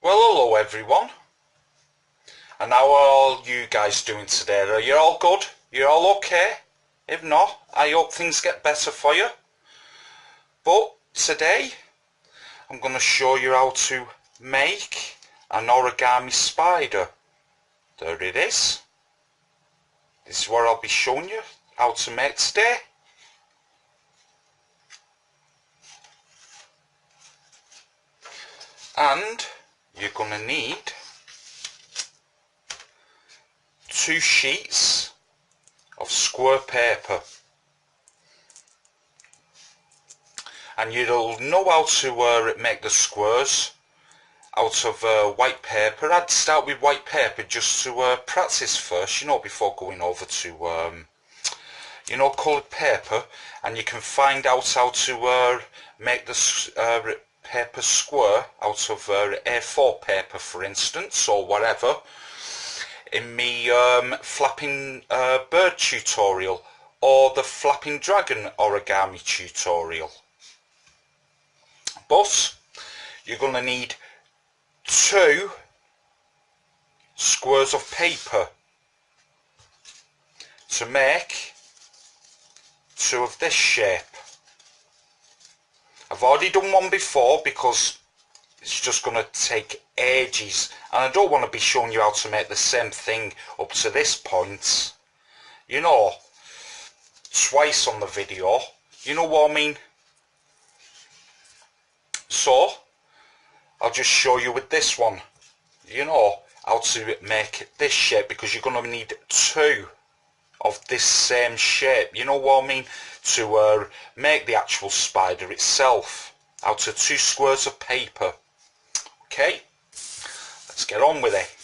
Well, hello everyone, and how are all you guys doing today? Are you all good? You're all okay? If not, I hope things get better for you. But today, I'm going to show you how to make an origami spider. There it is. This is what I'll be showing you how to make today. And you're going to need 2 sheets of square paper, and you'll know how to make the squares out of white paper. I'd start with white paper just to practice first, before going over to coloured paper, and you can find out how to make the paper square out of A4 paper, for instance, or whatever, in me flapping bird tutorial or the flapping dragon origami tutorial. But you're going to need 2 squares of paper to make 2 of this shape. I've already done one before because it's just going to take ages, and I don't want to be showing you how to make the same thing up to this point, twice on the video, you know what I mean? So I'll just show you with this one, how to make this shape, because you're going to need 2 of this same shape, you know what I mean, to make the actual spider itself out of 2 squares of paper. Okay, let's get on with it.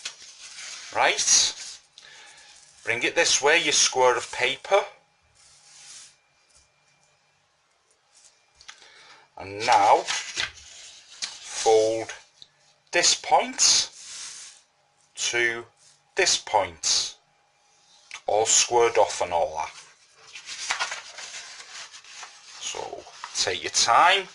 Right, bring it this way, your square of paper, and now fold this point to this point, all squared off and all that. So take your time.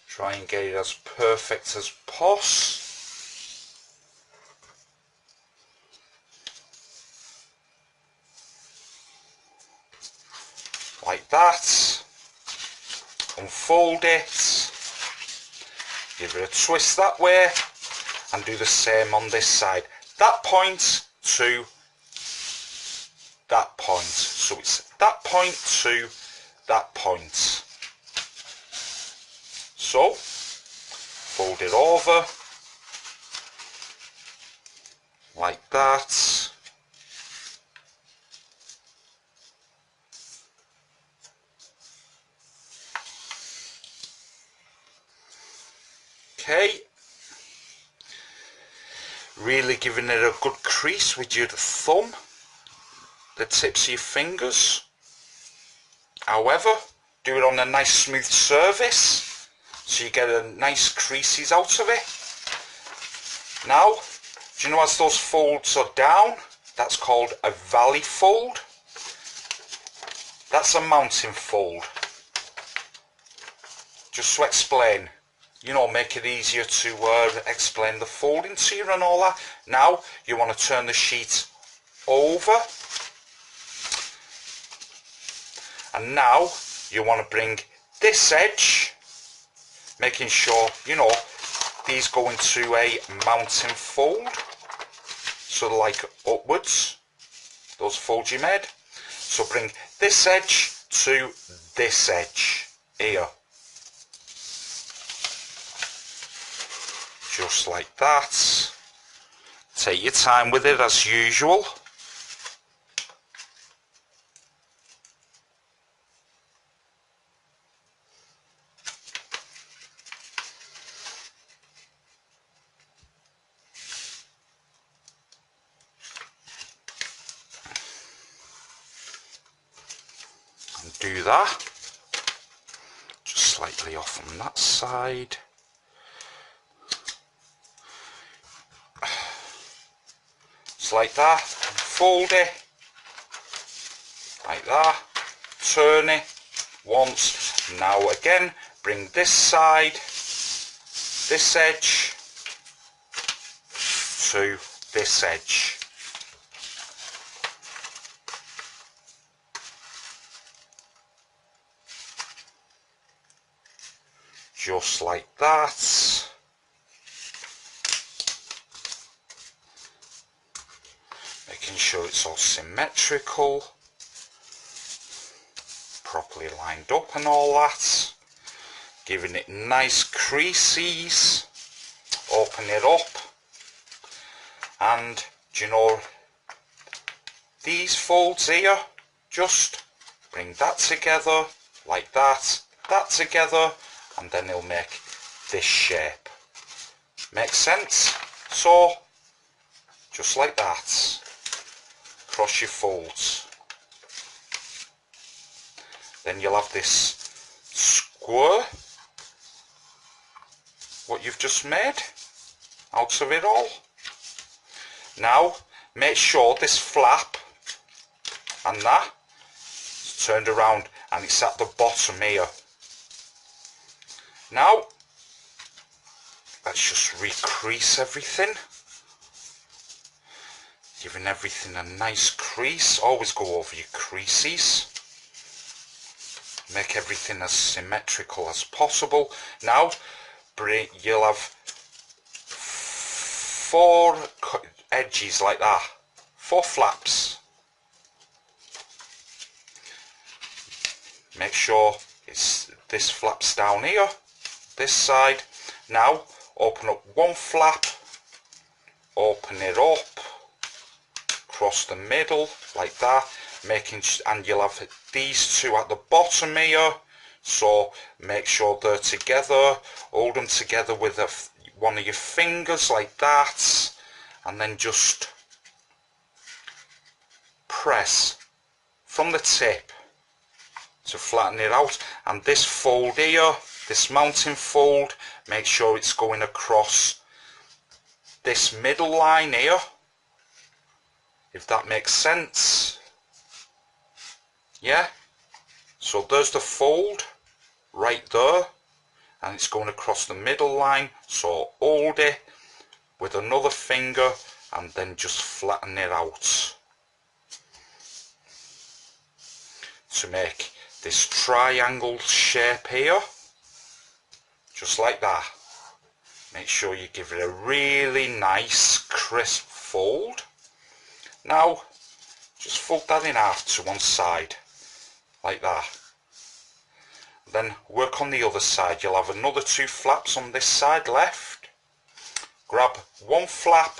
Try and get it as perfect as possible. Like that. Unfold it. Give it a twist that way. And do the same on this side. That point to that point. So it's that point to that point. So, fold it over, like that. Okay, really giving it a good crease with your thumb, the tips of your fingers. However, do it on a nice smooth surface, so you get a nice creases out of it. Now, do you know as those folds are down, that's called a valley fold. That's a mountain fold. Just to explain, make it easier to explain the folding to you and all that. Now, you want to turn the sheet over. And now, you want to bring this edge, making sure, these go into a mountain fold, so like upwards, those folds you made. So bring this edge to this edge, here. Just like that. Take your time with it as usual. Do that, just slightly off on that side. Just like that, fold it, like that, turn it once. Now again, bring this side, this edge to this edge. Just like that. Making sure it's all symmetrical, properly lined up and all that. Giving it nice creases. Open it up. And do you know these folds here? Just bring that together like that, that together, and then it'll make this shape. Makes sense? So just like that, cross your folds. Then you'll have this square, what you've just made out of it all. Now make sure this flap and that is turned around and it's at the bottom here. Now let's just recrease everything, giving everything a nice crease. Always go over your creases, make everything as symmetrical as possible. Now you'll have 4 edges like that, 4 flaps. Make sure this flaps down here, this side. Now open up one flap, open it up, across the middle like that, and you'll have these 2 at the bottom here. So make sure they're together, hold them together with one of your fingers like that, and then just press from the tip to flatten it out. And this fold here, this mounting fold, make sure it's going across this middle line here, if that makes sense. Yeah, so there's the fold right there, and it's going across the middle line. So hold it with another finger and then just flatten it out to make this triangle shape here, just like that. Make sure you give it a really nice crisp fold. Now just fold that in half to one side like that. Then work on the other side. You'll have another 2 flaps on this side left. Grab one flap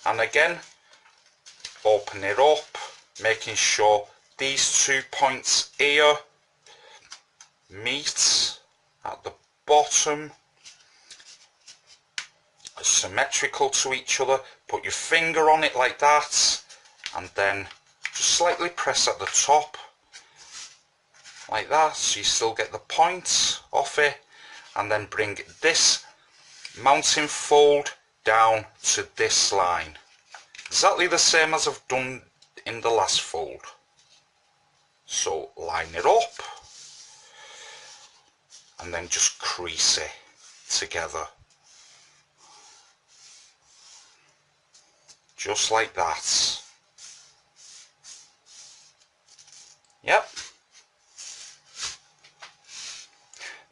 and again open it up, making sure these 2 points here meet at the bottom, symmetrical to each other. Put your finger on it like that, and then just slightly press at the top like that, so you still get the points off it. And then bring this mounting fold down to this line, exactly the same as I've done in the last fold. So line it up and then just crease it together, just like that. Yep.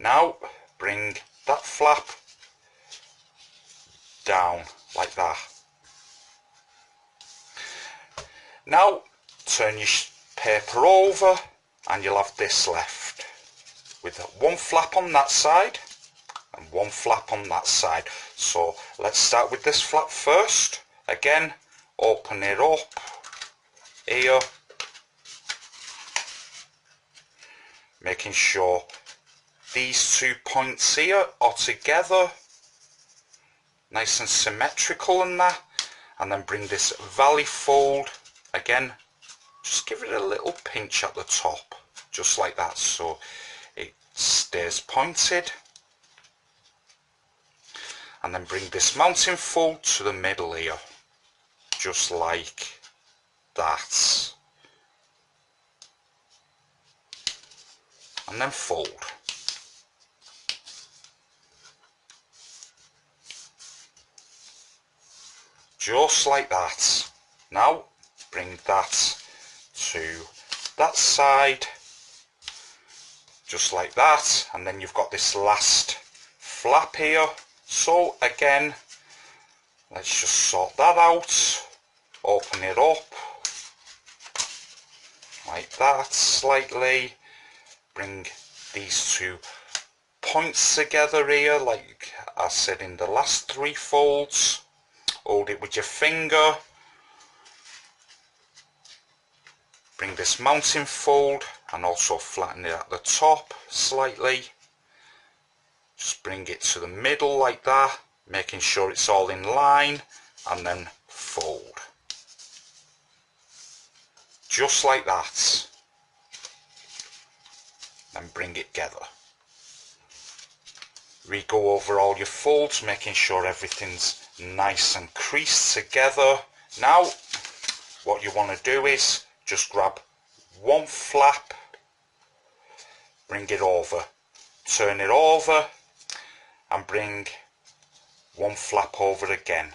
Now bring that flap down like that. Now turn your paper over and you'll have this left with one flap on that side and one flap on that side. So let's start with this flap first. Again, open it up here, making sure these 2 points here are together, nice and symmetrical in that. And then bring this valley fold again, just give it a little pinch at the top, just like that, so it stays pointed. And then bring this mounting fold to the middle here, just like that. and then fold. Just like that. Now bring that to that side, just like that, and then you've got this last flap here. So again, let's just sort that out, open it up like that slightly, bring these 2 points together here like I said in the last 3 folds, hold it with your finger, bring this mounting fold and also flatten it at the top slightly, just bring it to the middle like that, making sure it's all in line, and then fold. Just like that. Then bring it together. Re-go over all your folds, making sure everything's nice and creased together. Now, what you want to do is just grab 1 flap, bring it over, turn it over, and bring 1 flap over again.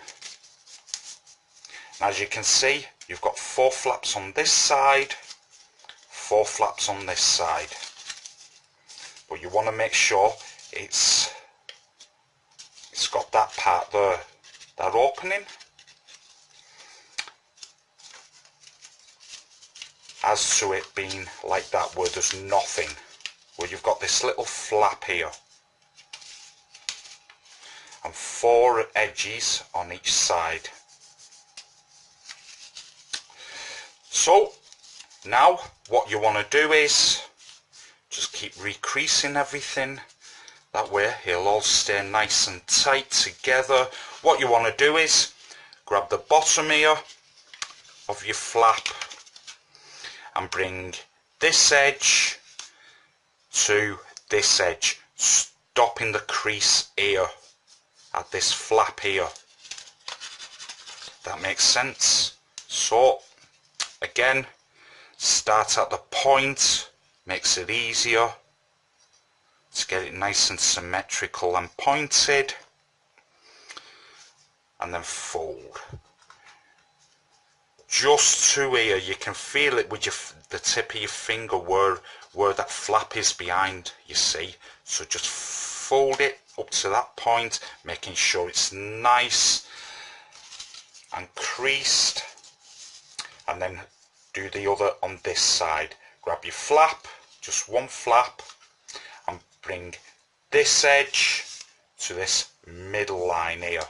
And as you can see, you've got 4 flaps on this side, 4 flaps on this side. But you want to make sure it's got that part there, that opening. As to it being like that where there's nothing, where you've got this little flap here. And 4 edges on each side. So now what you want to do is just keep recreasing everything, that way it'll all stay nice and tight together. What you want to do is grab the bottom here of your flap and bring this edge to this edge, stopping the crease here at this flap here. That makes sense. So again, start at the point, makes it easier to get it nice and symmetrical and pointed, and then fold. Just to here, you can feel it with the tip of your finger where that flap is behind, you see. So just fold it up to that point, making sure it's nice and creased, and then do the other on this side. Grab your flap, just 1 flap, and bring this edge to this middle line here.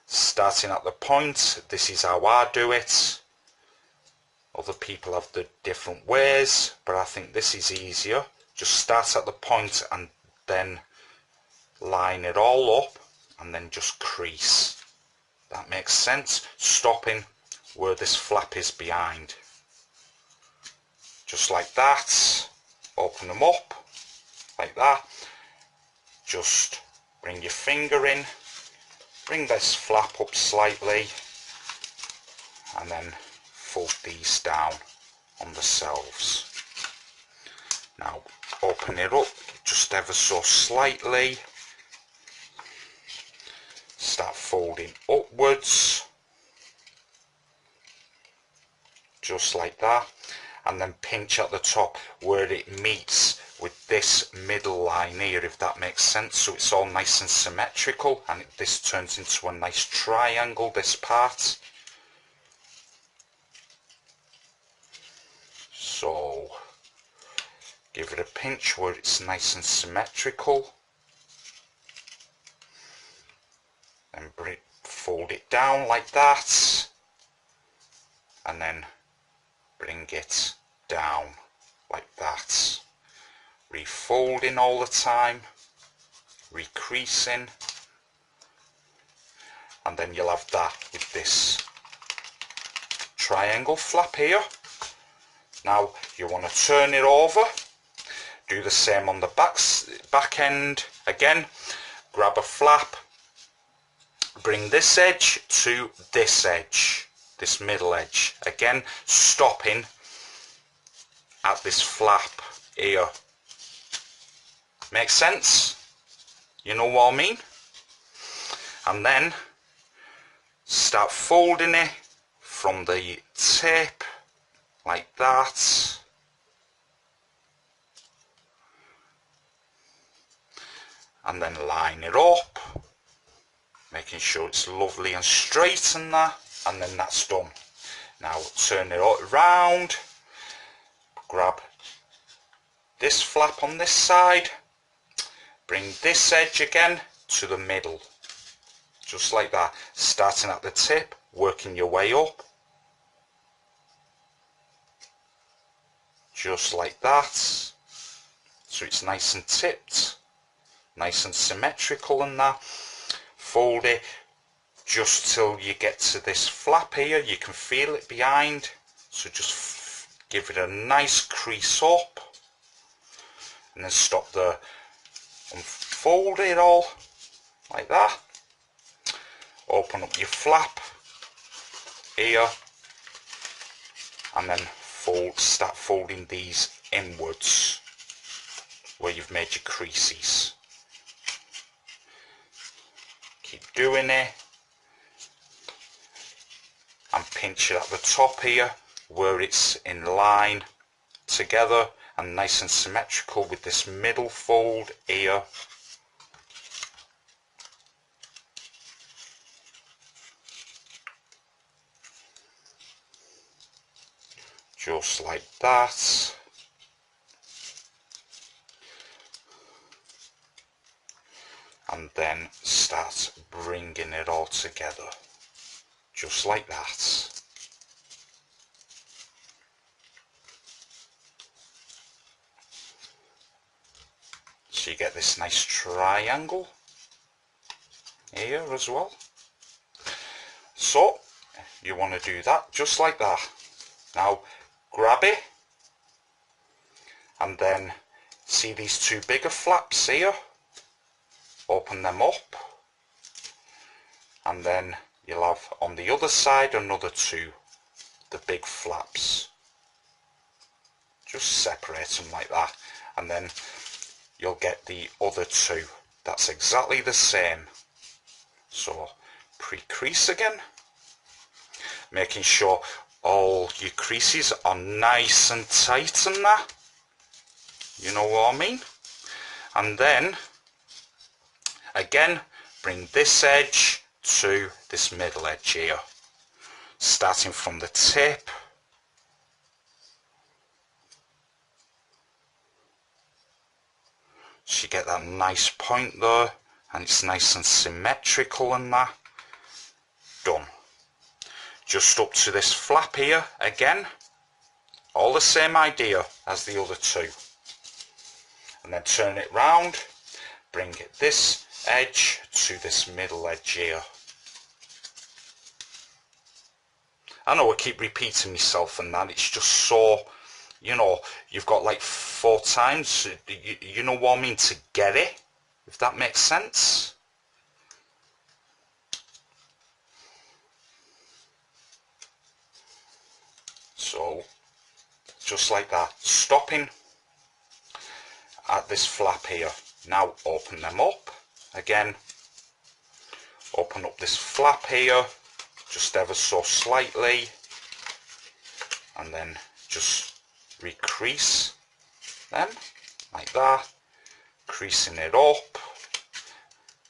Starting at the point, this is how I do it. Other people have the different ways, but I think this is easier. Just start at the point and then line it all up and then just crease. That makes sense, stopping where this flap is behind. Just like that, open them up like that. Just bring your finger in, bring this flap up slightly, and then fold these down on themselves. Now open it up just ever so slightly, start folding upwards, just like that, and then pinch at the top where it meets with this middle line here, if that makes sense, so it's all nice and symmetrical, and this turns into a nice triangle, this part. So give it a pinch where it's nice and symmetrical, and fold it down like that, and then bring it down like that, refolding all the time, recreasing, and then you'll have that with this triangle flap here. Now you want to turn it over, do the same on the back end. Again, grab a flap, bring this edge to this edge, this middle edge, again stopping at this flap here. Make sense? You know what I mean? And then start folding it from the tip like that. And then line it up, making sure it's lovely and straight and that, and then that's done. Now turn it around, grab this flap on this side, bring this edge again to the middle, just like that, starting at the tip, working your way up, just like that, so it's nice and tipped, nice and symmetrical and that. Fold it just till you get to this flap here, you can feel it behind, so just give it a nice crease up, and then stop there, unfold it all like that, open up your flap here, and then start folding these inwards where you've made your creases. Keep doing it, and pinch it at the top here where it's in line together and nice and symmetrical with this middle fold here. Just like that. And then start bringing it all together, just like that. So you get this nice triangle here as well. So you want to do that just like that. Now grab it, and then see these two bigger flaps here, open them up, and then you'll have on the other side another two, the big flaps. Just separate them like that, and then you'll get the other two. That's exactly the same. So pre-crease again, making sure all your creases are nice and tight and that, you know what I mean. And then again bring this edge to this middle edge here, starting from the tip, so you get that nice point there, and it's nice and symmetrical and that. Done. Just up to this flap here again, all the same idea as the other two, and then turn it round, bring this edge to this middle edge here. I know I keep repeating myself and that, it's just so, you know, you've got like 4 times, you know what I mean, to get it, if that makes sense. So just like that, stopping at this flap here. Now open them up again, open up this flap here just ever so slightly, and then just recrease them like that, creasing it up,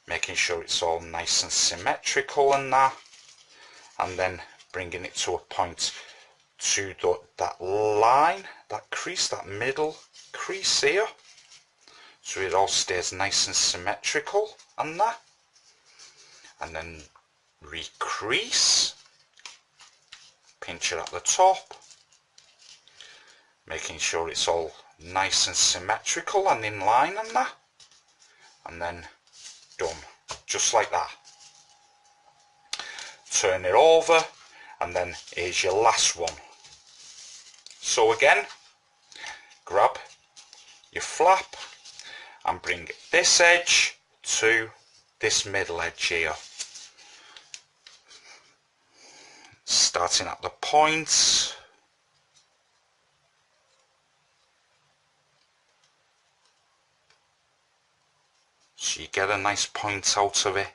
making sure it's all nice and symmetrical and that, and then bringing it to a point to that line, that crease, that middle crease here, so it all stays nice and symmetrical and that, and then recrease, pinch it at the top, making sure it's all nice and symmetrical and in line and that, and then done, just like that. Turn it over, and then here's your last one. So again, grab your flap and bring this edge to this middle edge here, starting at the point, get a nice point out of it,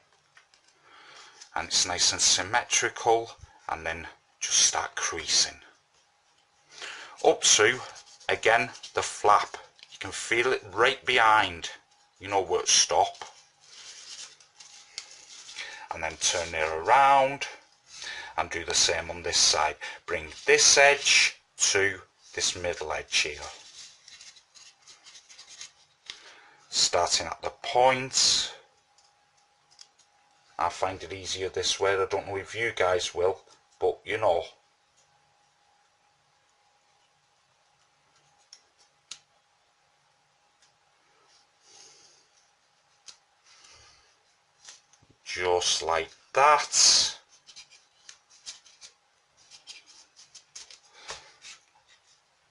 and it's nice and symmetrical, and then just start creasing up to, again, the flap. You can feel it right behind, you know where to stop, and then turn it around and do the same on this side. Bring this edge to this middle edge here, starting at the point. I find it easier this way. I don't know if you guys will, but you know. Just like that.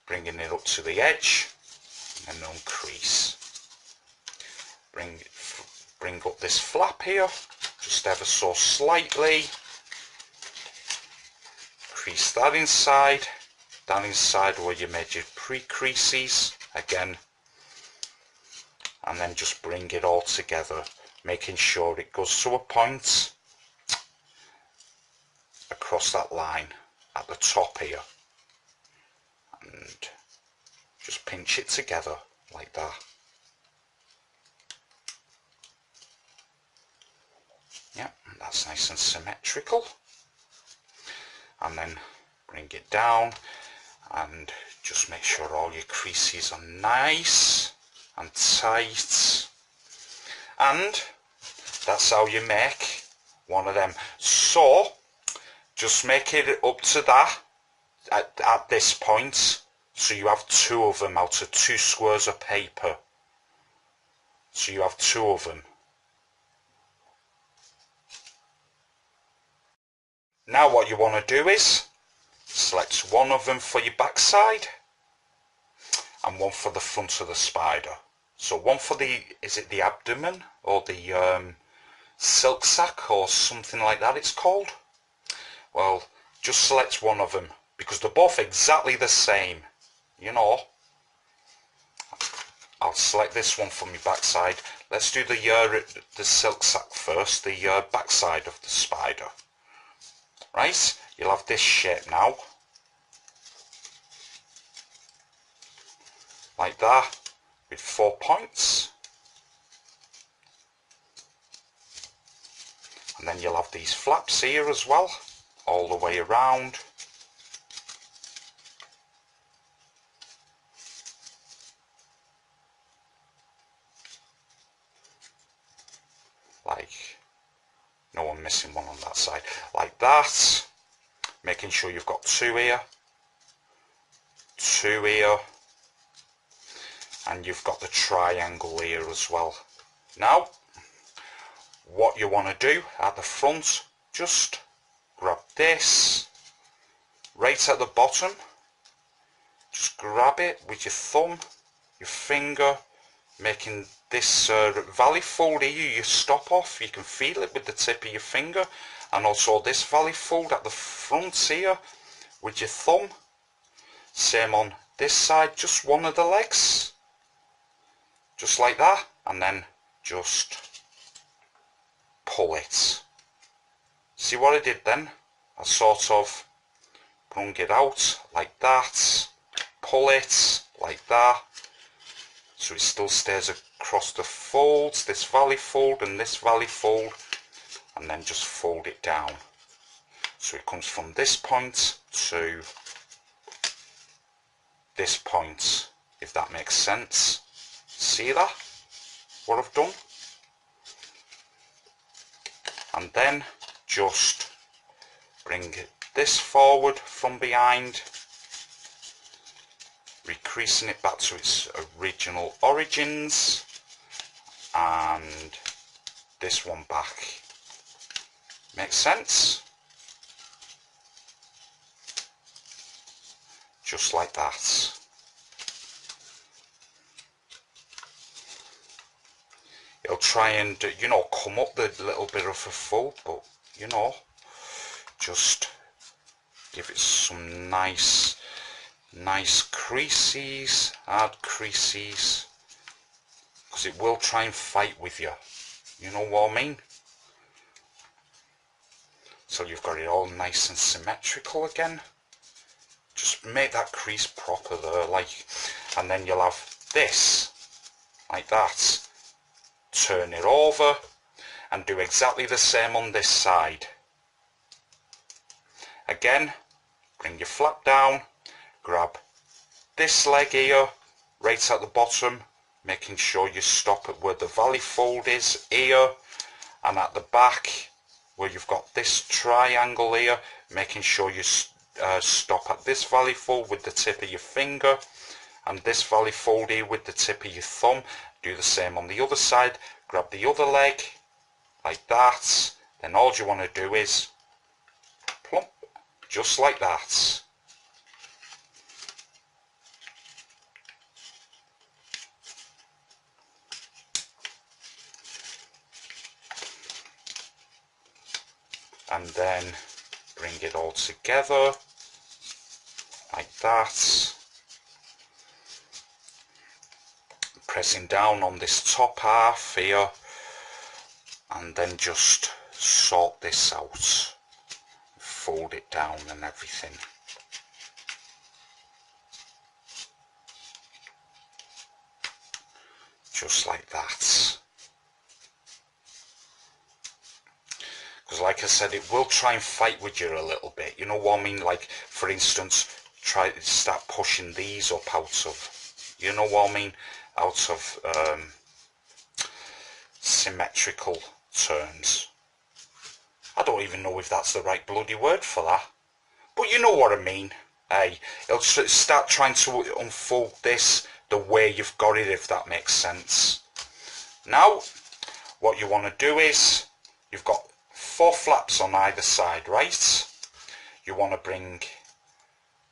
Bringing it up to the edge and uncrease. Bring up this flap here, just ever so slightly. Crease that inside where you made your pre-creases again, and then just bring it all together, making sure it goes to a point across that line at the top here, and just pinch it together like that. Yep, that's nice and symmetrical. And then bring it down and just make sure all your creases are nice and tight. And that's how you make one of them. So just make it up to that at this point, so you have two of them out of 2 squares of paper. So you have 2 of them. Now what you want to do is select one of them for your backside and one for the front of the spider. So one for the, is it the abdomen or the silk sack or something like that it's called? Well, just select one of them because they're both exactly the same, you know. I'll select this one for my backside. Let's do the silk sack first, the backside of the spider. Right, you'll have this shape now, like that, with 4 points, and then you'll have these flaps here as well, all the way around. Like, no, I'm missing one on that side, like that, making sure you've got 2 here, 2 here, and you've got the triangle here as well. Now, what you want to do at the front, just grab this, right at the bottom, just grab it with your thumb, your finger, making this valley fold here, you stop off, you can feel it with the tip of your finger, and also this valley fold at the front here with your thumb. Same on this side, just one of the legs, just like that, and then just pull it. See what I did then? I sort of brung it out like that, pull it like that, so it still stays across the folds, this valley fold and this valley fold, and then just fold it down. So it comes from this point to this point, if that makes sense. See that? What I've done? And then just bring this forward from behind, recreasing it back to its original origins, and this one back. Makes sense? Just like that. It'll try and, you know, come up the little bit of a fold, but, you know, just give it some nice creases, add creases, because it will try and fight with you, You know what I mean? So you've got it all nice and symmetrical again. Just make that crease proper there, like, and then you'll have this, like that. Turn it over and do exactly the same on this side. Again, bring your flap down, grab this leg here, right at the bottom, making sure you stop at where the valley fold is here, and at the back where you've got this triangle here, making sure you stop at this valley fold with the tip of your finger, and this valley fold here with the tip of your thumb. Do the same on the other side. Grab the other leg like that, then all you want to do is plump, just like that. And then bring it all together like that, pressing down on this top half here, and then just sort this out, fold it down and everything. Just like that. Because like I said, it will try and fight with you a little bit, you know what I mean? Like, for instance, try to start pushing these up out of, you know what I mean, out of symmetrical turns. I don't even know if that's the right bloody word for that, but you know what I mean. Hey, it'll start trying to unfold this the way you've got it, if that makes sense. Now, what you want to do is, you've got 4 flaps on either side, right? You want to bring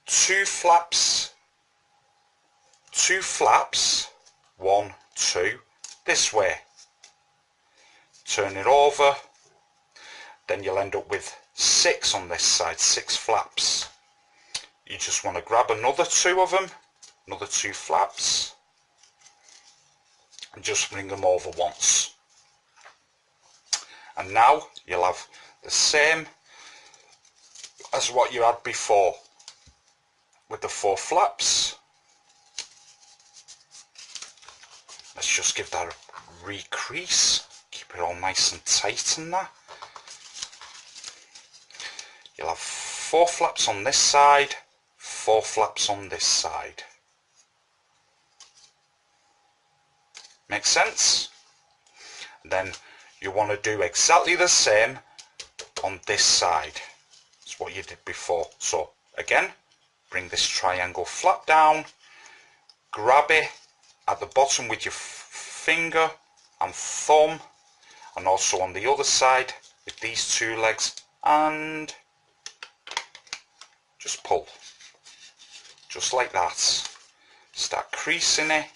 2 flaps, 1, 2, this way. Turn it over, then you'll end up with 6 on this side, 6 flaps. You just want to grab another 2 of them, another 2 flaps, and just bring them over once. And now you'll have the same as what you had before with the 4 flaps. Let's just give that a re-crease, keep it all nice and tight and that. You'll have 4 flaps on this side, 4 flaps on this side. Make sense? And then you want to do exactly the same on this side. It's what you did before. So again, bring this triangle flap down, grab it at the bottom with your finger and thumb, and also on the other side with these 2 legs, and just pull, just like that. Start creasing it,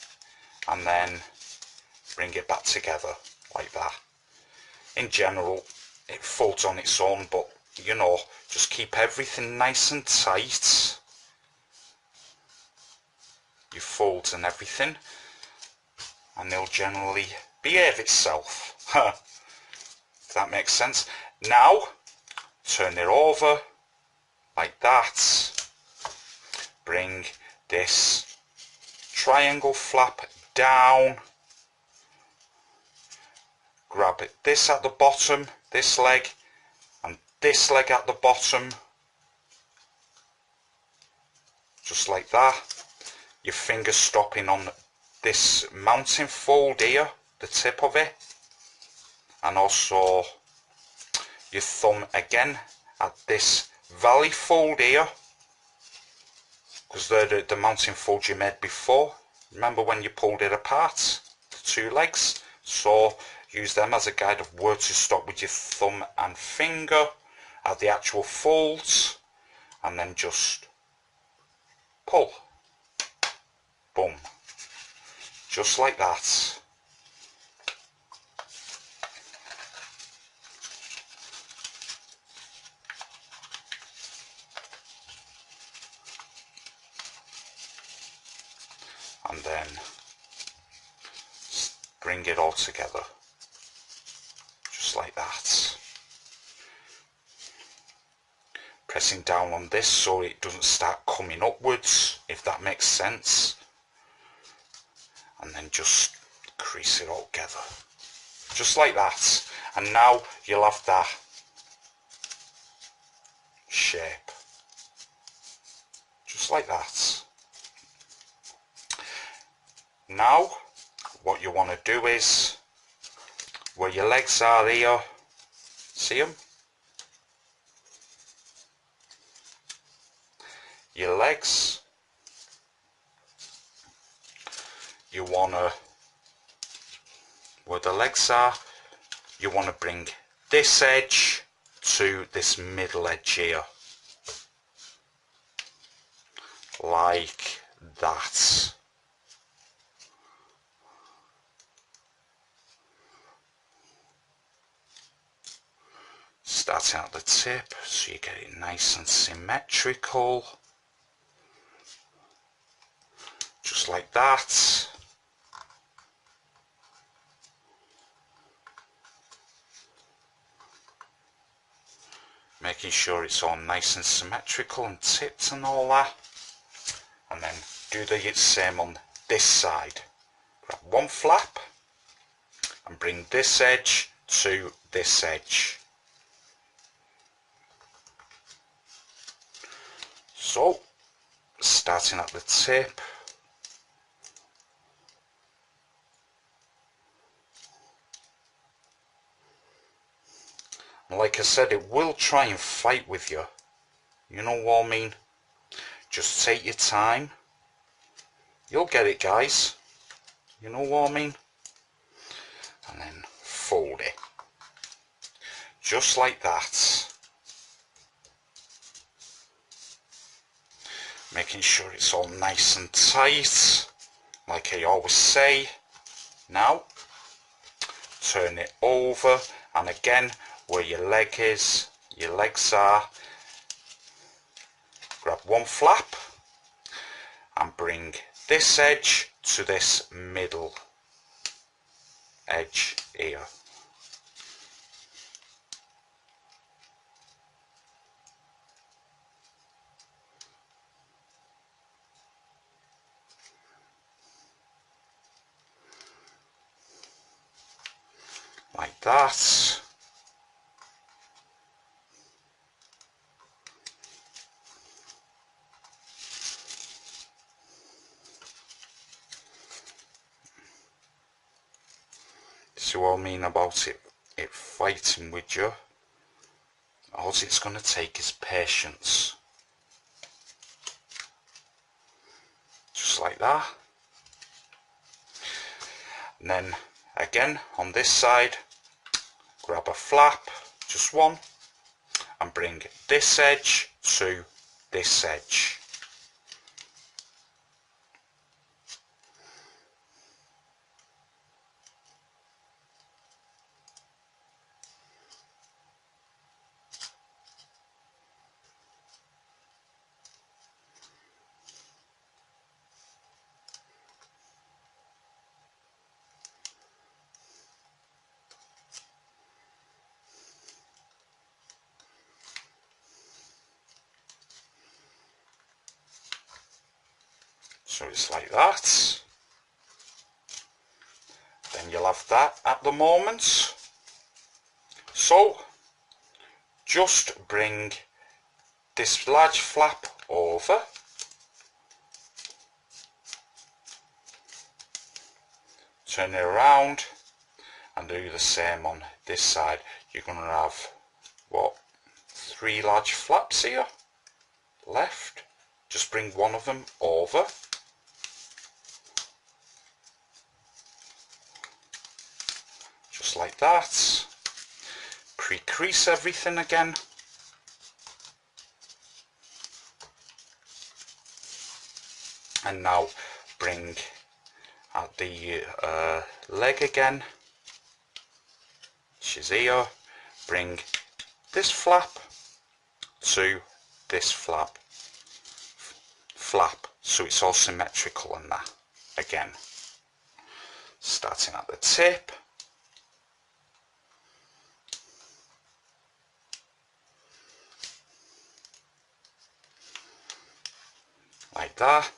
and then bring it back together like that. In general, it folds on its own, but you know, just keep everything nice and tight, your folds and everything, and they'll generally behave itself. If that makes sense. Now turn it over like that, bring this triangle flap down, grab it, this at the bottom, this leg, and this leg at the bottom, just like that. Your finger stopping on this mounting fold here, the tip of it, and also your thumb again at this valley fold here, because they're the mounting fold you made before. Remember when you pulled it apart, the 2 legs? So use them as a guide of where to stop with your thumb and finger at the actual folds, and then just pull, boom, just like that. And then bring it all together. like that. Pressing down on this so it doesn't start coming upwards, if that makes sense. And then just crease it all together. Just like that. And now you'll have that shape. Just like that. Now, what you want to do is, where your legs are here, see them? Your legs, you want to, where the legs are, you want to bring this edge to this middle edge here. Like that. Starting at the tip so you get it nice and symmetrical. Just like that. Making sure it's all nice and symmetrical and tipped and all that. And then do the same on this side. Grab one flap and bring this edge to this edge. So, starting at the tip, and like I said, it will try and fight with you. You know what I mean? Just take your time. You'll get it, guys. You know what I mean? And then fold it. Just like that. Making sure it's all nice and tight, like I always say. Now, turn it over, and again, where your leg is, your legs are, grab one flap, and bring this edge to this middle edge here. Like that. See what I mean about it fighting with you? All it's going to take is patience. Just like that. And then again on this side, grab a flap, just one, and bring this edge to this edge. So it's like that. Then you'll have that at the moment. So just bring this large flap over. Turn it around and do the same on this side. You're going to have, what, 3 large flaps here left. Just bring one of them over. Just like that. Pre-crease everything again. And now bring out the leg again, which is here. Bring this flap to this flap, so it's all symmetrical and that. Again, starting at the tip. like that.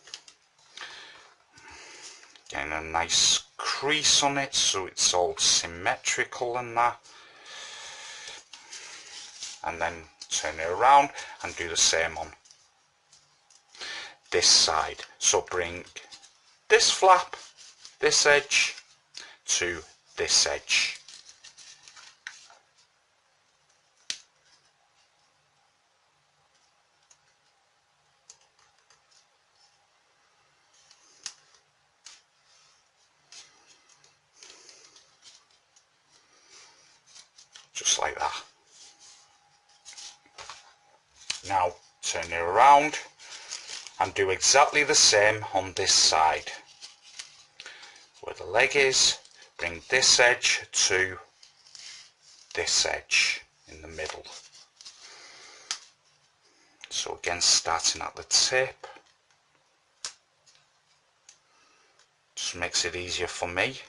Getting a nice crease on it so it's all symmetrical and that. And then turn it around and do the same on this side. So bring this flap, this edge to this edge. Just like that. Now turn it around and do exactly the same on this side. Where the leg is, bring this edge to this edge in the middle. So again, starting at the tip. Just makes it easier for me.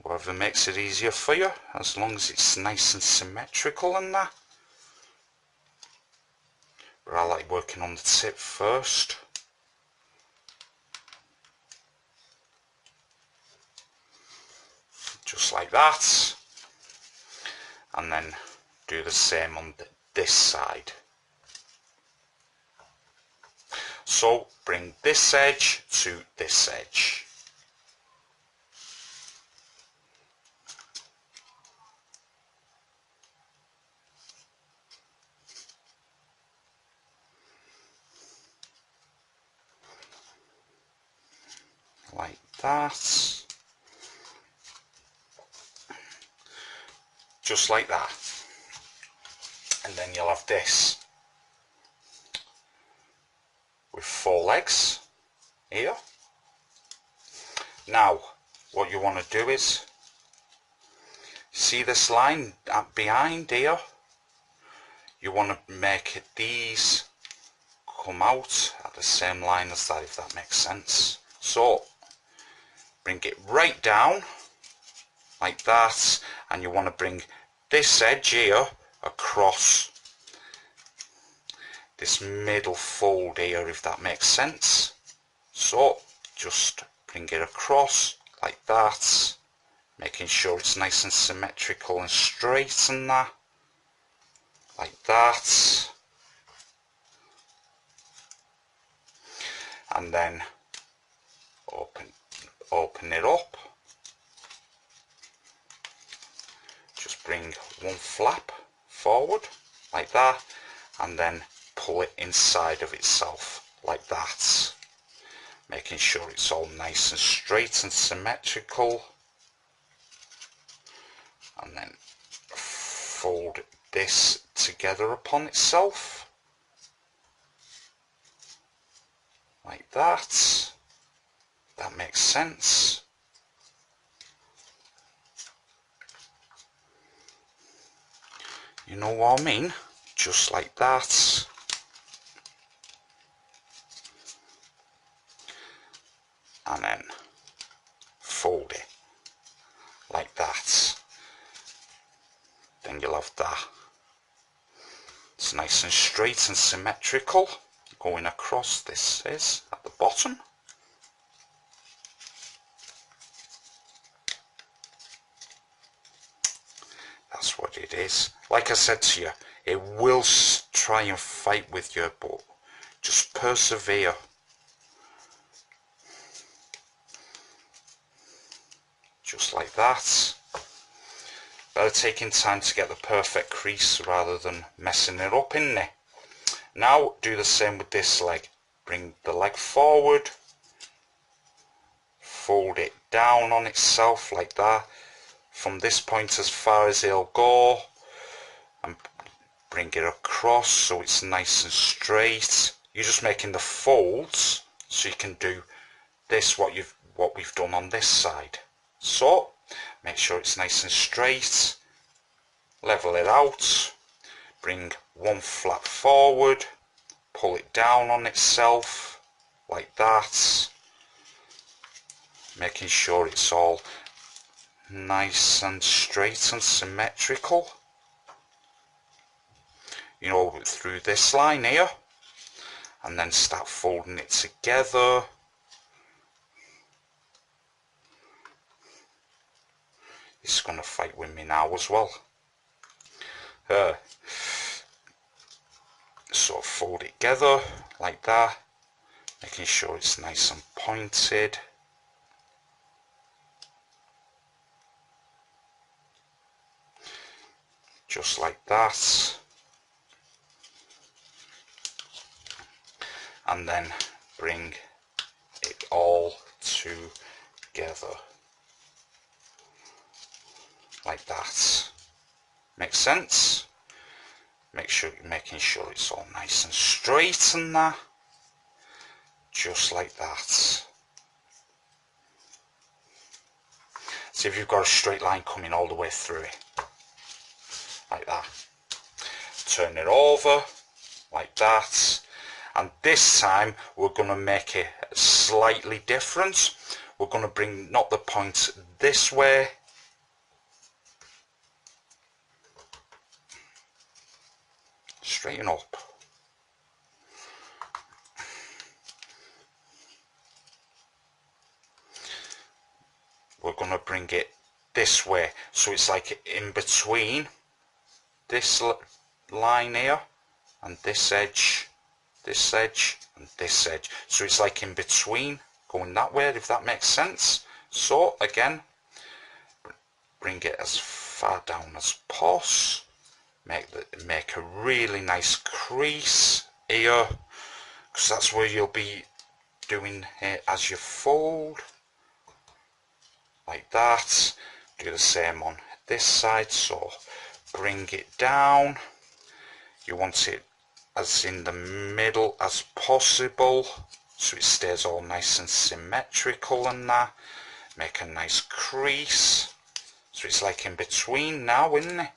Whatever makes it easier for you, as long as it's nice and symmetrical and that. But I like working on the tip first. Just like that. And then do the same on this side. So bring this edge to this edge. Like that. Just like that. And then you'll have this with 4 legs here. Now what you want to do is, see this line behind here, you want to make these come out at the same line as that, if that makes sense. So bring it right down like that, and you want to bring this edge here across this middle fold here, if that makes sense. So just bring it across like that, making sure it's nice and symmetrical and straight and that, like that. And then open it up. Just bring one flap forward like that, and then pull it inside of itself like that, making sure it's all nice and straight and symmetrical. And then fold this together upon itself like that. That makes sense. You know what I mean? Just like that. And then fold it like that. Then you'll have that. It's nice and straight and symmetrical going across. This is at the bottom. That's what it is. Like I said to you, it will try and fight with you, but just persevere. Just like that. Better taking time to get the perfect crease rather than messing it up in there. Now do the same with this leg. Bring the leg forward, fold it down on itself like that, from this point as far as it'll go, and bring it across so it's nice and straight. You're just making the folds so you can do this, what we've done on this side. So make sure it's nice and straight, level it out, bring one flap forward, pull it down on itself like that, making sure it's all nice and straight and symmetrical, you know, through this line here. and then start folding it together. It's going to fight with me now as well. So fold it together like that, making sure it's nice and pointed. Just like that. And then bring it all together like that. Makes sense? Make sure you're making sure it's all nice and straight and that. Just like that. See if you've got a straight line coming all the way through it. Like that. Turn it over like that. And this time we're going to make it slightly different. We're going to bring not the point this way. Straighten up. We're going to bring it this way. So it's like in between this line here and this edge and this edge. So it's like in between, going that way, if that makes sense. So again, bring it as far down as possible. Make a really nice crease here, because that's where you'll be doing it as you fold. Like that. Do the same on this side. So bring it down. You want it as in the middle as possible, so it stays all nice and symmetrical and that. Make a nice crease, so it's like in between now, isn't it?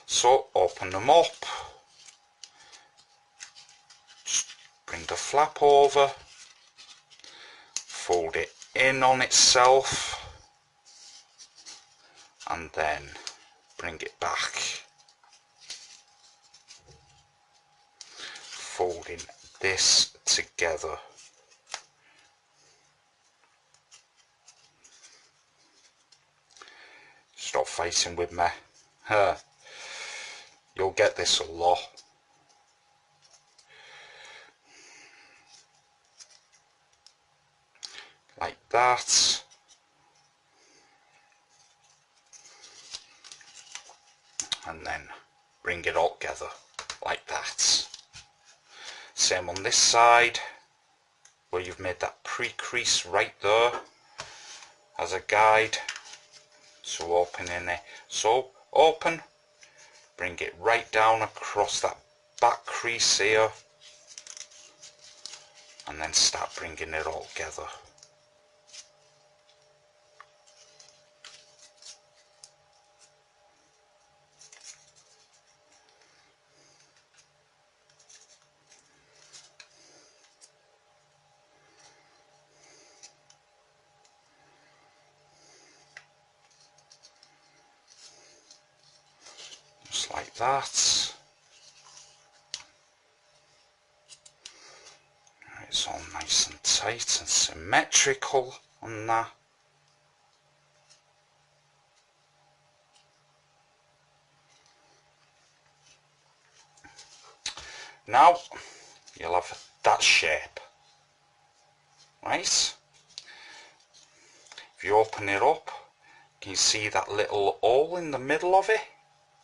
So open them up, just bring the flap over, fold it in on itself, and then bring it back. Folding this together. Stop fighting with me. You'll get this a lot. Like that. And then bring it all together like that. Same on this side, where you've made that pre-crease right there as a guide to open in it. So open, bring it right down across that back crease here, and then start bringing it all together. Just like that. It's all nice and tight and symmetrical on that. Now you'll have that shape, right? If you open it up, can you see that little hole in the middle of it?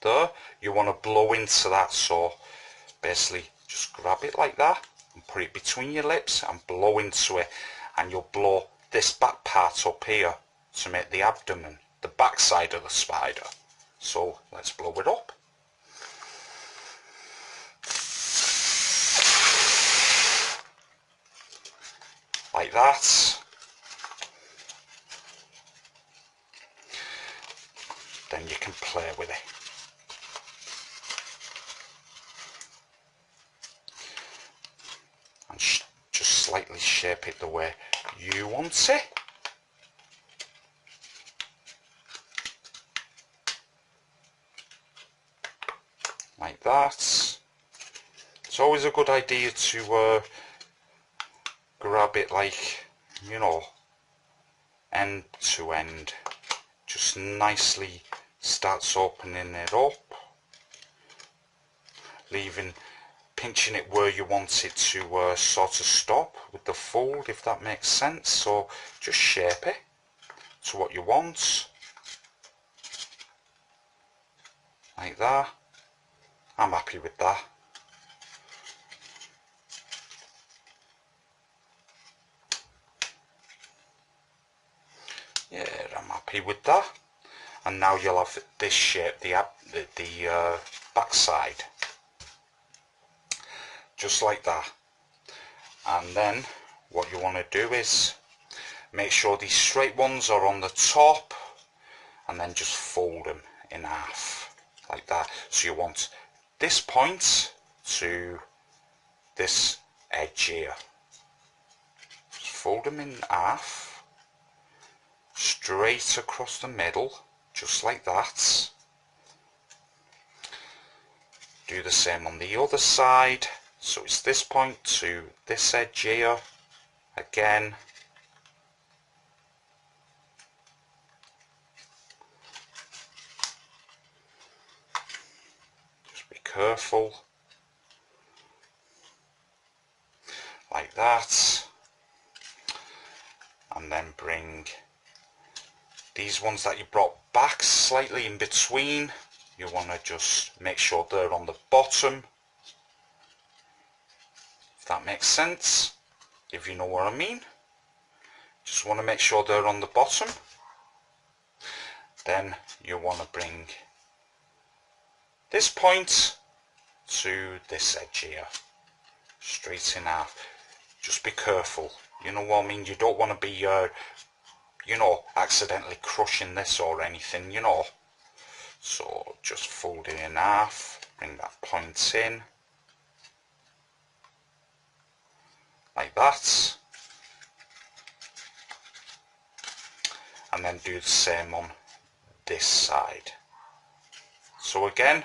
There, you want to blow into that, so basically just grab it like that and put it between your lips and blow into it, and you'll blow this back part up here to make the abdomen, the back side of the spider. So let's blow it up. Like that. Then you can play with it. And just slightly shape it the way you want it. Like that. It's always a good idea to grab it like, you know, end to end. Just nicely starts opening it up, pinching it where you want it to sort of stop with the fold, if that makes sense. So just shape it to what you want, like that. I'm happy with that. Yeah, I'm happy with that. And now you'll have this shape, the back side, just like that. And then what you want to do is make sure these straight ones are on the top, and then just fold them in half like that. So you want this point to this edge here. Just fold them in half, straight across the middle, just like that. Do the same on the other side. So it's this point to this edge here again. Just be careful, like that. And then bring these ones that you brought back slightly in between, you want to just make sure they're on the bottom, if that makes sense, if you know what I mean. Just want to make sure they're on the bottom. Then you want to bring this point to this edge here, straight in half. Just be careful, you know what I mean. You don't want to be you know, accidentally crushing this or anything, you know. So just fold it in half, bring that point in, like that. And then do the same on this side. So again,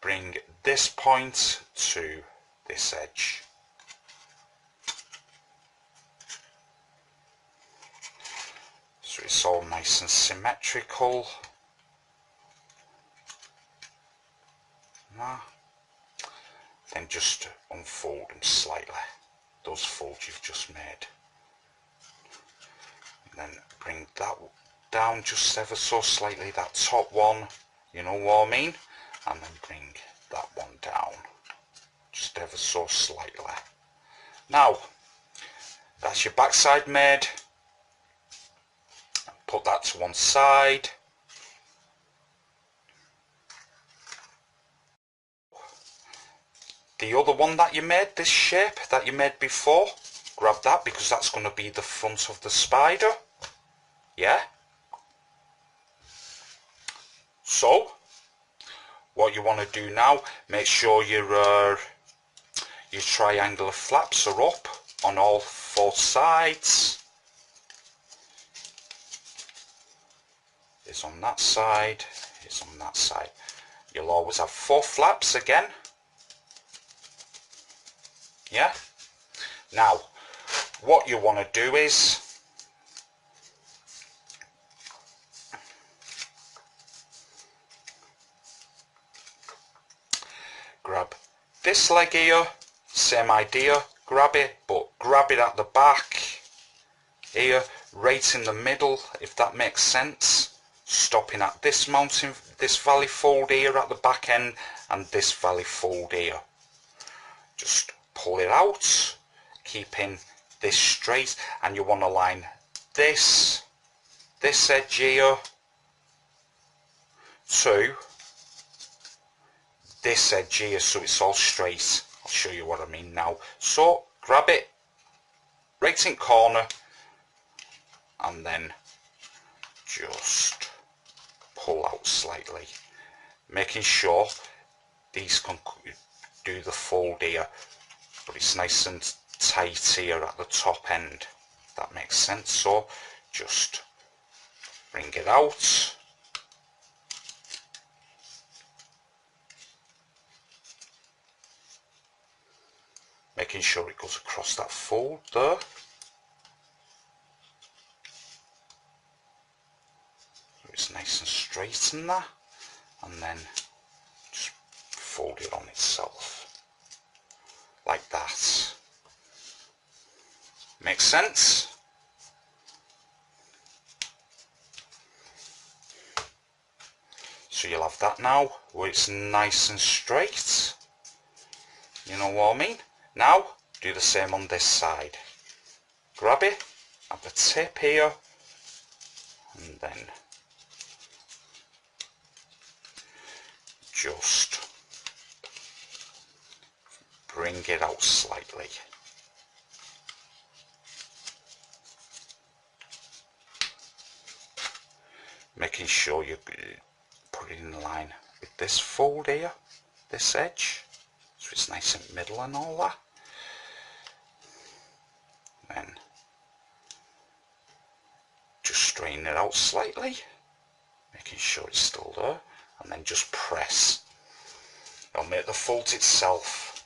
bring this point to this edge. So it's all nice and symmetrical. Then just unfold them slightly, those folds you've just made. And then bring that down just ever so slightly, that top one, you know what I mean? And then bring that one down, just ever so slightly. Now, that's your backside made. Put that to one side. The other one that you made, this shape that you made before, grab that because that's going to be the front of the spider. Yeah? So, what you want to do now, make sure your triangular flaps are up on all four sides. It's on that side, it's on that side. You'll always have 4 flaps again. Yeah? Now, what you want to do is grab this leg here, same idea, grab it, but grab it at the back here, right in the middle, if that makes sense. Stopping at this mountain, this valley fold here at the back end, and this valley fold here. Just pull it out, keeping this straight, and you want to line this edge here to this edge here, so it's all straight. I'll show you what I mean now. So grab it right in corner, and then just pull out slightly, making sure these can do the fold here, but it's nice and tight here at the top end. That makes sense. So just bring it out, making sure it goes across that fold there. So it's nice and straight in that, and then just fold it on itself like that. Makes sense? So you'll have that now where it's nice and straight. You know what I mean? Now do the same on this side. Grab it at the tip here and then just bring it out slightly. Making sure you put it in line with this fold here, this edge, so it's nice and middle and all that. Then just straighten it out slightly, making sure it's still there, and then just press. It'll make the fold itself.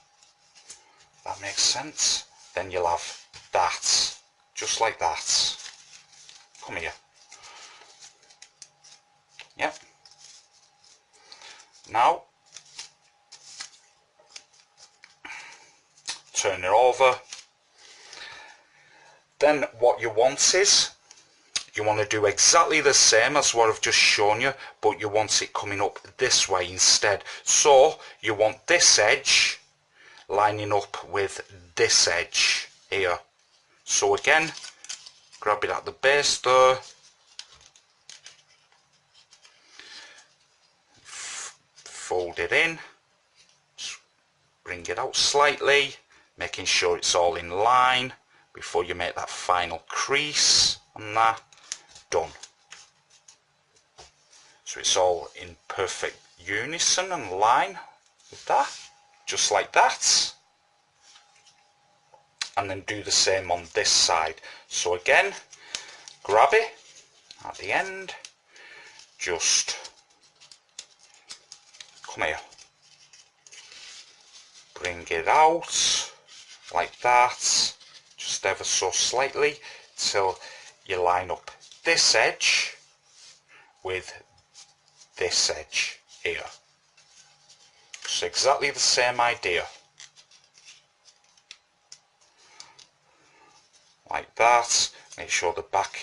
That makes sense. Then you'll have that, just like that. Come here. Yep. Now, turn it over. Then what you want is, you want to do exactly the same as what I've just shown you, but you want it coming up this way instead. So you want this edge lining up with this edge here. So again, grab it at the base there, fold it in, bring it out slightly, making sure it's all in line before you make that final crease, and that, done. So it's all in perfect unison and line with that, just like that. And then do the same on this side. So again, grab it at the end, just come here, bring it out like that, just ever so slightly till you line up this edge with this edge here. So exactly the same idea, like that. Make sure the back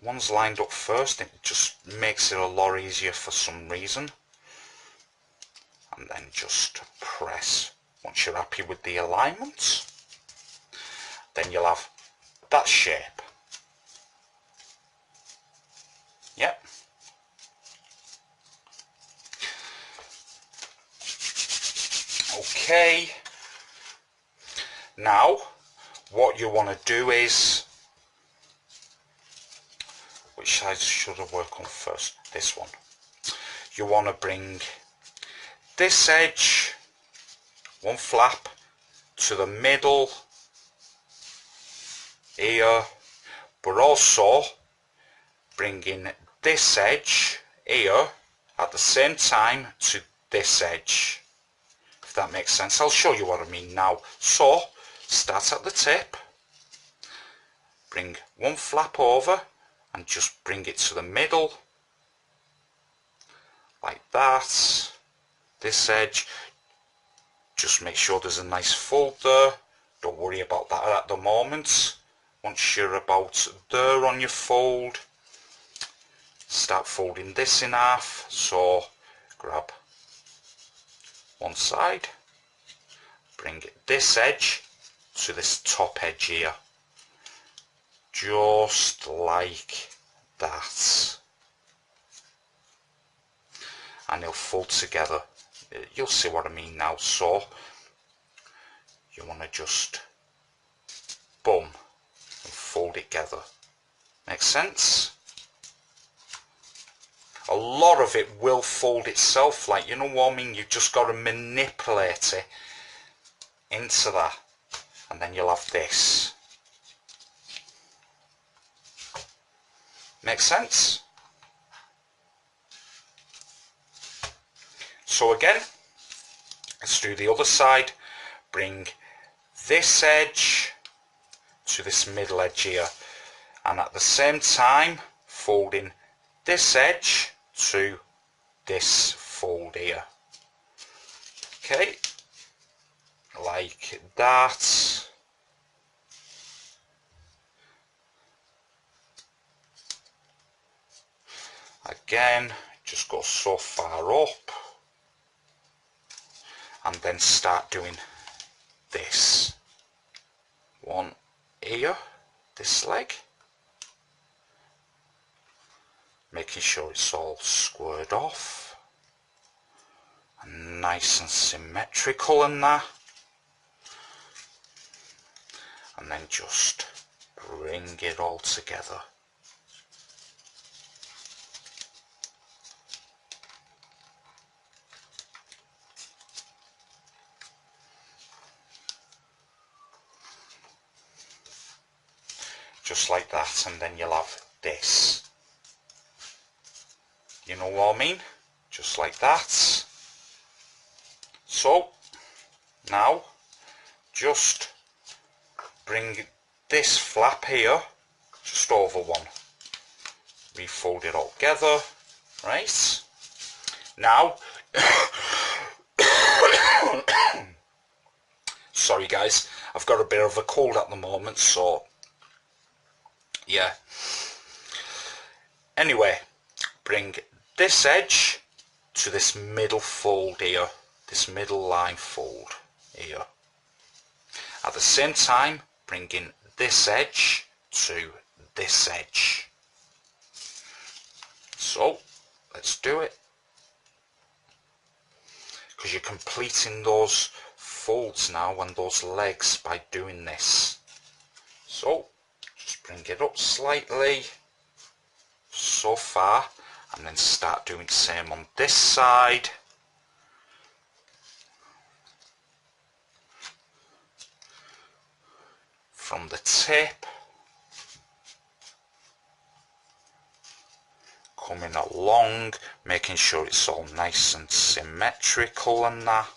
one's lined up first, it just makes it a lot easier for some reason. And then just press once you're happy with the alignment. Then you'll have that shape. Yep. Okay. Now what you want to do is, which side should I work on first? This one. You want to bring this edge, one flap, to the middle here, but also bringing this edge here at the same time to this edge, if that makes sense. I'll show you what I mean now. So start at the tip, bring one flap over and just bring it to the middle like that. This edge, just make sure there's a nice fold there. Don't worry about that at the moment. Once you're about there on your fold, start folding this in half. So grab one side, bring this edge to this top edge here, just like that, and they'll fold together. You'll see what I mean now. So you want to just boom and fold it together. Makes sense? A lot of it will fold itself, like, you know what I mean, you've just got to manipulate it into that, and then you'll have this. Makes sense? So again, let's do the other side. Bring this edge to this middle edge here, and at the same time folding this edge to this fold here. Okay, like that. Again, just go so far up and then start doing this one here, this leg, making sure it's all squared off and nice and symmetrical and that, and then just bring it all together. Just like that, and then you'll have this. You know what I mean? Just like that. So now just bring this flap here just over one. Refold it all together. Right? Now sorry guys, I've got a bit of a cold at the moment, so yeah. Anyway, bring this edge to this middle fold here, this middle line fold here. At the same time, bringing this edge to this edge. So, let's do it. Because you're completing those folds now and those legs by doing this. So, just bring it up slightly, so far, and then start doing the same on this side. From the tip, coming along, making sure it's all nice and symmetrical and that.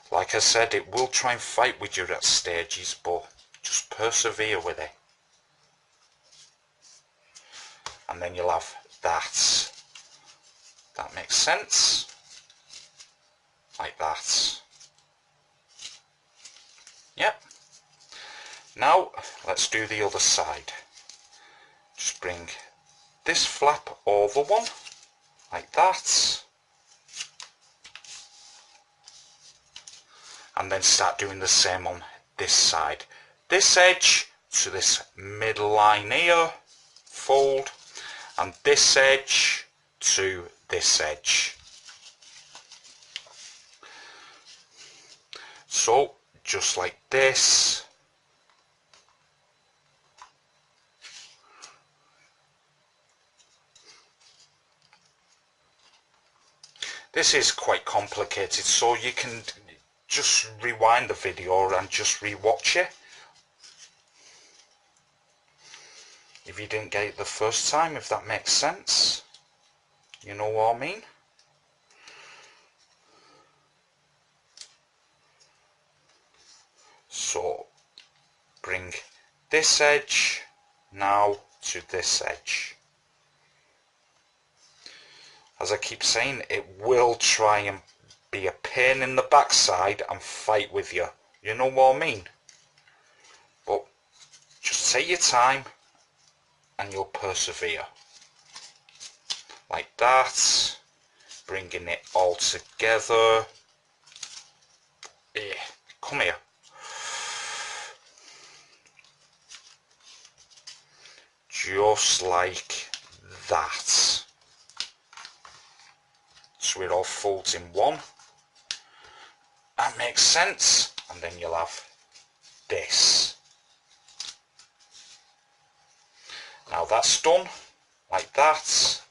Like I said, it will try and fight with you at stages, but just persevere with it. And then you'll have that. That makes sense? Like that. Yep. Now, let's do the other side. Just bring this flap over one, like that. And then start doing the same on this side. This edge to this middle line here, fold, and this edge to this edge. So, just like this. This is quite complicated, so you can just rewind the video and just re-watch it if you didn't get it the first time, if that makes sense. You know what I mean? So bring this edge now to this edge. As I keep saying, it will try and be a pain in the backside and fight with you. You know what I mean? But just take your time and you'll persevere. Like that. Bringing it all together. Come here. Just like that. So it all folds in one. That makes sense. And then you'll have this. Now that's done, like that.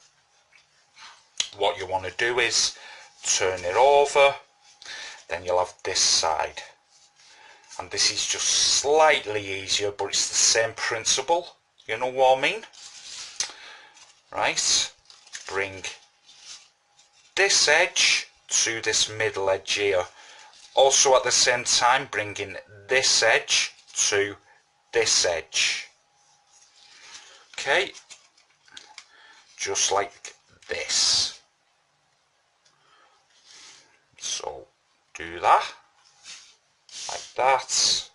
What you want to do is turn it over. Then you'll have this side. And this is just slightly easier, but it's the same principle. You know what I mean? Right. Bring this edge to this middle edge here. Also at the same time bringing this edge to this edge. Okay, just like this. So do that, like that.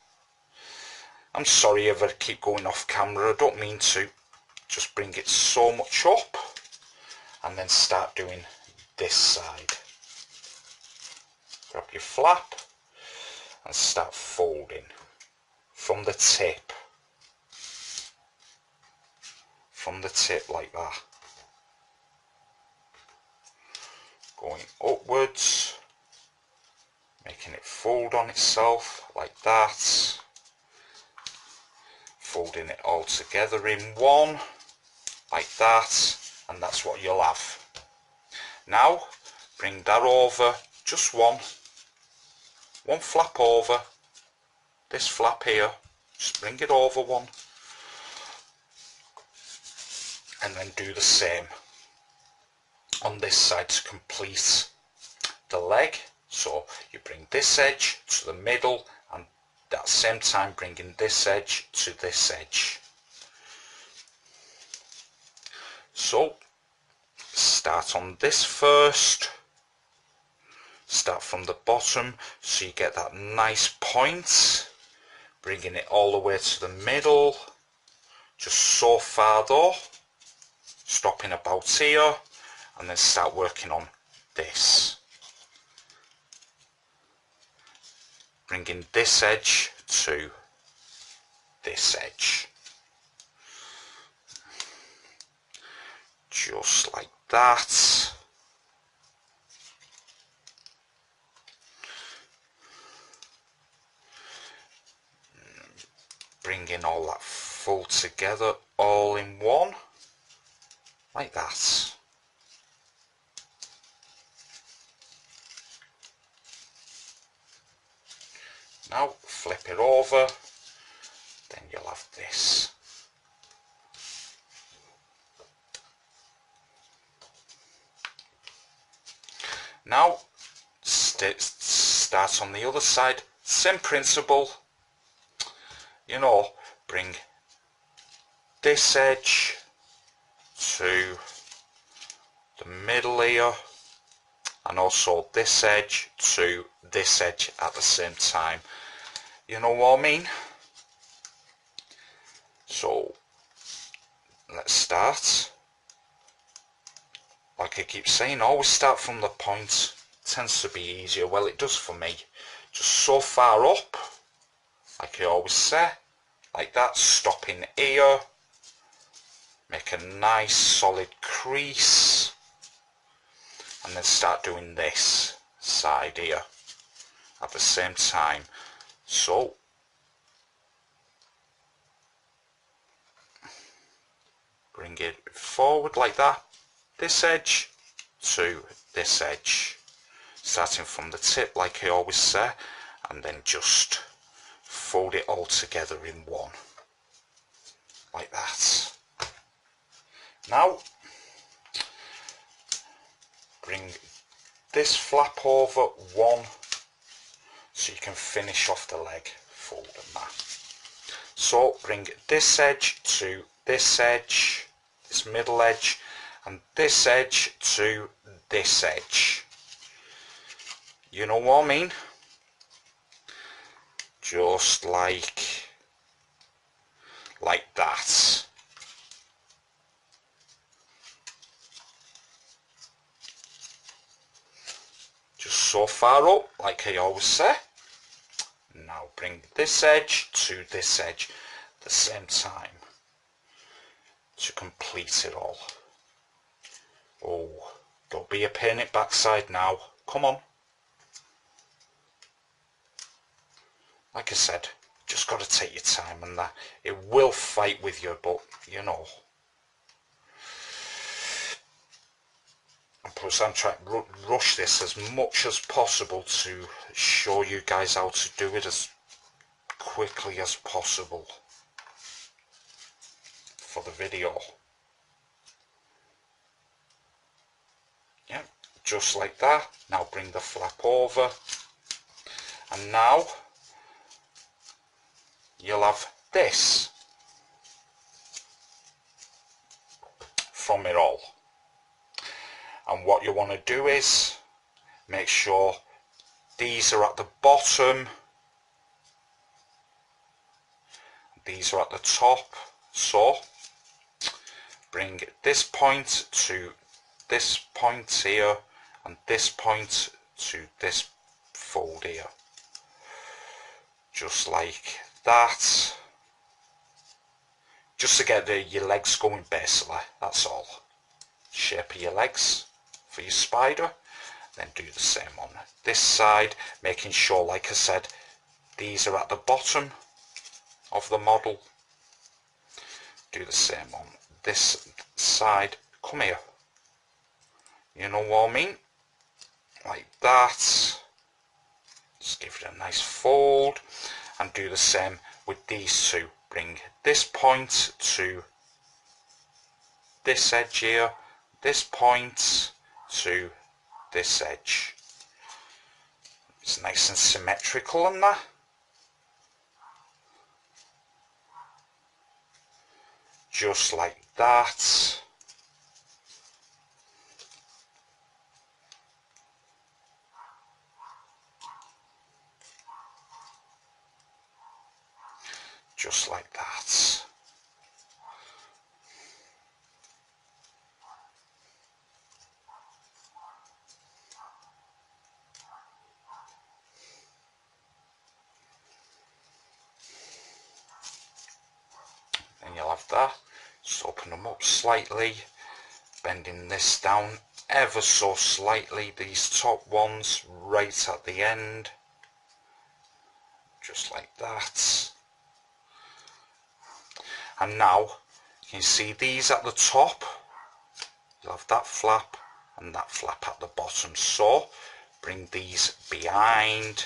I'm sorry if I keep going off camera, I don't mean to. Just bring it so much up and then start doing this side. Grab your flap and start folding from the tip. From the tip like that. Going upwards, making it fold on itself like that. Folding it all together in one, like that, and that's what you'll have. Now, bring that over, just one flap over, this flap here, just bring it over one, and then do the same on this side to complete the leg. So you bring this edge to the middle and at the same time bringing this edge to this edge. So start on this first, start from the bottom so you get that nice point, bringing it all the way to the middle, just so far though, stopping about here, and then start working on this. Bringing this edge to this edge. Just like that. Bringing all that full together, all in one, like that. Now flip it over, then you'll have this. Now start on the other side, same principle, you know, bring this edge to the middle here, and also this edge to this edge at the same time. You know what I mean? So let's start. Like I keep saying, always start from the point. It tends to be easier. Well, it does for me. Just so far up, like I always say, like that, stopping here, make a nice solid crease, and then start doing this side here at the same time. So bring it forward like that, this edge to this edge, starting from the tip like I always say, and then just fold it all together in one, like that. Now bring this flap over one so you can finish off the leg, fold and that. So bring this edge to this edge, this middle edge, and this edge to this edge. You know what I mean? Just like that. Just so far up, like I always say. Now bring this edge to this edge at the same time to complete it all. Oh, don't be a pain in the backside now. Come on. Like I said, just got to take your time, and that it will fight with you, but you know. And plus I'm trying to rush this as much as possible to show you guys how to do it as quickly as possible for the video. Yeah, just like that. Now bring the flap over, and now you'll have this from it all. And what you want to do is make sure these are at the bottom, these are at the top. So bring this point to this point here, and this point to this fold here, just like that, just to get your legs going basically, that's all. Shape of your legs for your spider. Then do the same on this side, making sure, like I said, these are at the bottom of the model. Do the same on this side. Come here, you know what I mean, like that. Just give it a nice fold, and do the same with these two. Bring this point to this edge here, this point to this edge. It's nice and symmetrical on that. Just like that. Just like that. Then you'll have that. Just open them up slightly, bending this down ever so slightly, these top ones right at the end, just like that. And now you can see these at the top, you'll have that flap and that flap at the bottom. So bring these behind,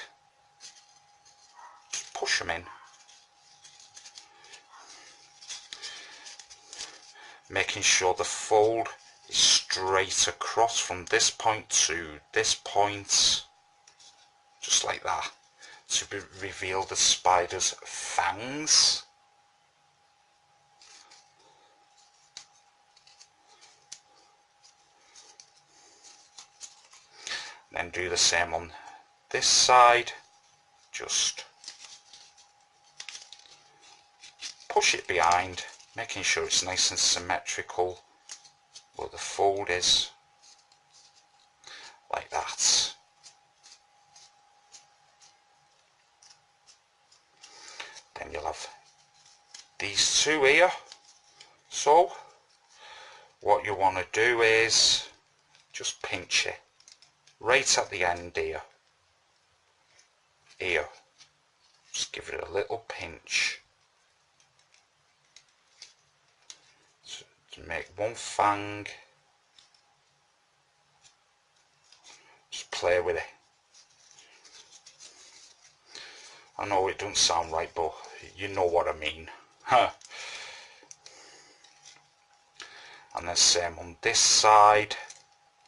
just push them in, making sure the fold is straight across from this point to this point, just like that, to reveal the spider's fangs. Then do the same on this side, just push it behind, making sure it's nice and symmetrical where the fold is, like that. Then you'll have these two here. So what you want to do is just pinch it right at the end here. Just give it a little pinch to make one fang. Just play with it. I know it doesn't sound right, but you know what I mean. And then same on this side,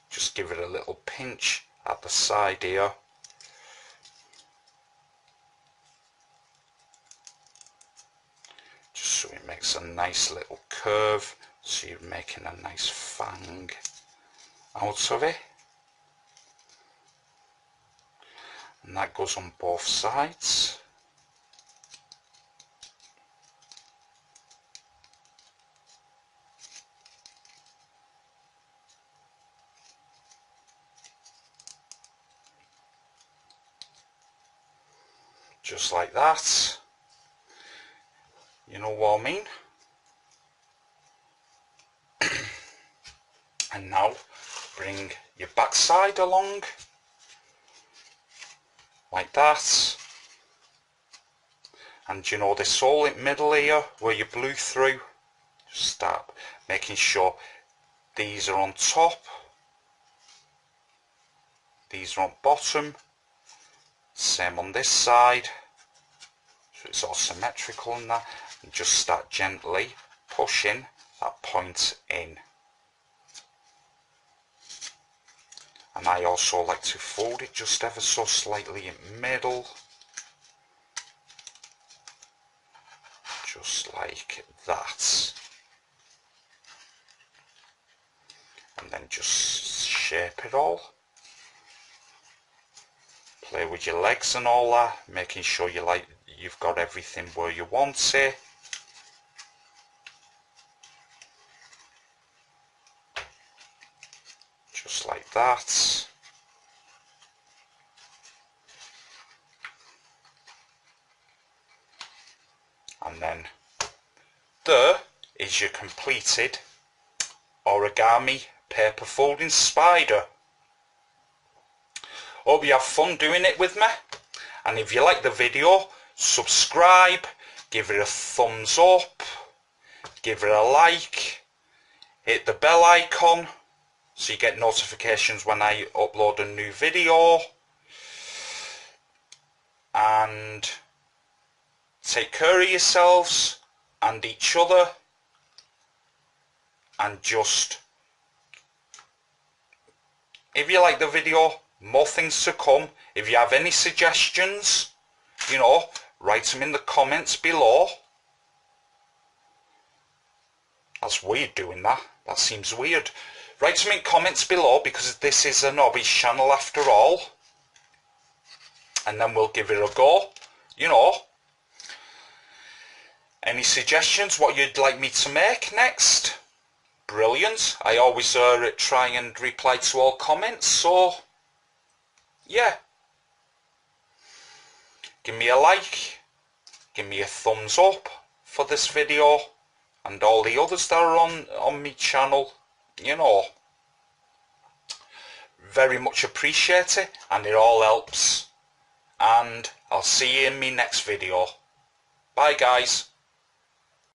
just give it a little pinch at the side here. Just so it makes a nice little curve, so you're making a nice fang out of it. And that goes on both sides. Just like that. You know what I mean? And now bring your back side along, like that. And you know this hole in the middle here where you blew through, just start making sure these are on top, these are on bottom. Same on this side, so it's all symmetrical in that, and just start gently pushing that point in. And I also like to fold it just ever so slightly in the middle. Just like that. And then just shape it all. Play with your legs and all that, making sure you've got everything where you want it. Just like that. And then there is your completed origami paper folding spider. Hope you have fun doing it with me, and if you like the video, subscribe, give it a thumbs up, give it a like, hit the bell icon so you get notifications when I upload a new video, and take care of yourselves and each other, and just, if you like the video, more things to come. If you have any suggestions, you know, write them in the comments below. That's weird doing that. That seems weird. Write them in comments below, because this is an hobbies channel after all. And then we'll give it a go. You know, any suggestions what you'd like me to make next? Brilliant. I always try and reply to all comments, so yeah. Give me a like, give me a thumbs up for this video and all the others that are on my channel, you know. Very much appreciate it, and it all helps. And I'll see you in my next video. Bye guys.